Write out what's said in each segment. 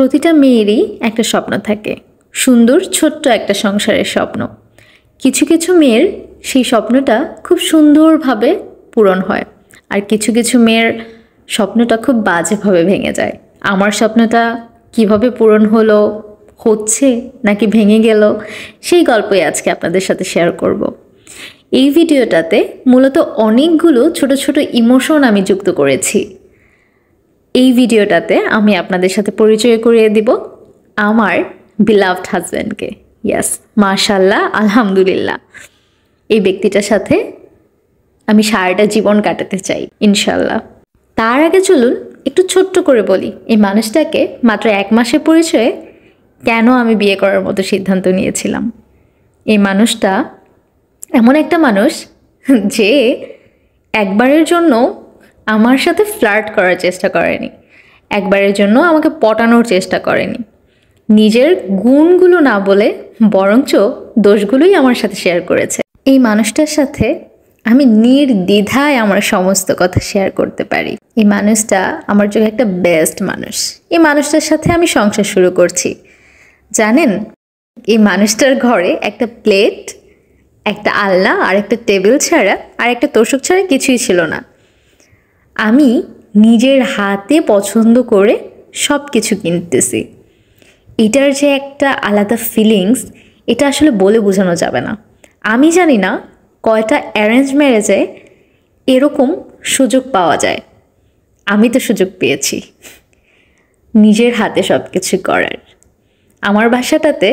প্রতিটা মেয়েরই একটা স্বপ্ন থাকে, সুন্দর ছোট্ট একটা সংসারের স্বপ্ন। কিছু কিছু মেয়ের সেই স্বপ্নটা খুব সুন্দরভাবে পূরণ হয়, আর কিছু কিছু মেয়ের স্বপ্নটা খুব বাজেভাবে ভেঙে যায়। আমার স্বপ্নটা কিভাবে পূরণ হলো, হচ্ছে নাকি ভেঙে গেল, সেই গল্পই আজকে আপনাদের সাথে শেয়ার করব। এই ভিডিওটাতে মূলত অনেকগুলো ছোট ছোট ইমোশন আমি যুক্ত করেছি। এই ভিডিওটাতে আমি আপনাদের সাথে পরিচয় করিয়ে দিব আমার বিলাভড হাজব্যান্ডকে। ইয়াস, মাশাল্লাহ, আলহামদুলিল্লাহ, এই ব্যক্তিটার সাথে আমি সারাটা জীবন কাটাতে চাই ইনশাল্লাহ। তার আগে চলুন একটু ছোট্ট করে বলি এই মানুষটাকে মাত্র 1 মাসের পরিচয়ে কেন আমি বিয়ে করার মতো সিদ্ধান্ত নিয়েছিলাম। এই মানুষটা এমন একটা মানুষ যে একবারের জন্য আমার সাথে ফ্লার্ট করার চেষ্টা করেনি, একবারের জন্য আমাকে পটানোর চেষ্টা করেনি। নিজের গুণগুলো না বলে বরঞ্চ দোষগুলোই আমার সাথে শেয়ার করেছে। এই মানুষটার সাথে আমি নির্দ্বিধায় আমার সমস্ত কথা শেয়ার করতে পারি। এই মানুষটা আমার জন্য একটা বেস্ট মানুষ। এই মানুষটার সাথে আমি সংসার শুরু করছি। জানেন, এই মানুষটার ঘরে একটা প্লেট, একটা আলনা আর একটা টেবিল ছাড়া আর একটা তোশক ছাড়া কিছুই ছিল না। আমি নিজের হাতে পছন্দ করে সব কিছু কিনতেছি। এটার যে একটা আলাদা ফিলিংস, এটা আসলে বলে বোঝানো যাবে না। আমি জানি না কয়টা অ্যারেঞ্জ ম্যারেজে এরকম সুযোগ পাওয়া যায়। আমি তো সুযোগ পেয়েছি নিজের হাতে সব কিছু করার। আমার বাসাটাতে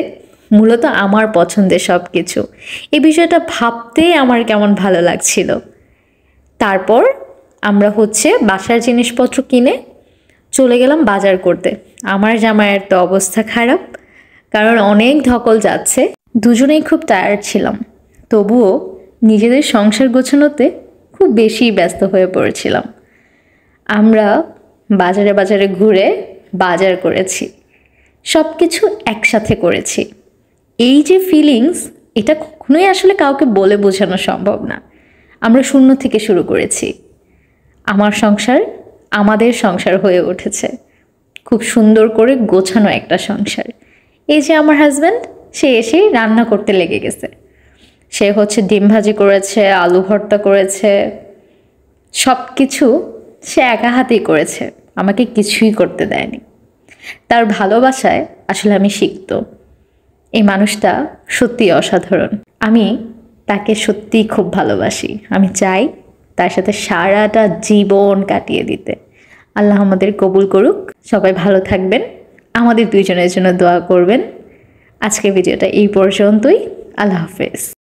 মূলত আমার পছন্দের সব কিছু। এই বিষয়টা ভাবতে আমার কেমন ভালো লাগছিল। তারপর আমরা বাসার জিনিসপত্র কিনে চলে গেলাম বাজার করতে। আমার জামাইয়ের তো অবস্থা খারাপ, কারণ অনেক ধকল যাচ্ছে। দুজনেই খুব টায়ার্ড ছিলাম, তবুও নিজেদের সংসার গোছানোতে খুব বেশি ব্যস্ত হয়ে পড়েছিলাম। আমরা বাজারে বাজারে ঘুরে বাজার করেছি, সব কিছু একসাথে করেছি। এই যে ফিলিংস, এটা কখনোই আসলে কাউকে বলে বোঝানো সম্ভব না। আমরা শূন্য থেকে শুরু করেছি। আমার সংসার আমাদের সংসার হয়ে উঠেছে, খুব সুন্দর করে গোছানো একটা সংসার। এই যে আমার হাজব্যান্ড, সে এসেই রান্না করতে লেগে গেছে। সে ডিম ভাজি করেছে, আলু ভর্তা করেছে, সব কিছু সে একা হাতেই করেছে, আমাকে কিছুই করতে দেয়নি। তার ভালোবাসায় আসলে আমি সিক্ত। এই মানুষটা সত্যি অসাধারণ। আমি তাকে সত্যিই খুব ভালোবাসি। আমি চাই তার সাথে সারাটা জীবন কাটিয়ে দিতে। আল্লাহ আমাদের কবুল করুক। সবাই ভালো থাকবেন, আমাদের দুইজনের জন্য দোয়া করবেন। আজকের ভিডিওটা এই পর্যন্তই। আল্লাহ হাফেজ।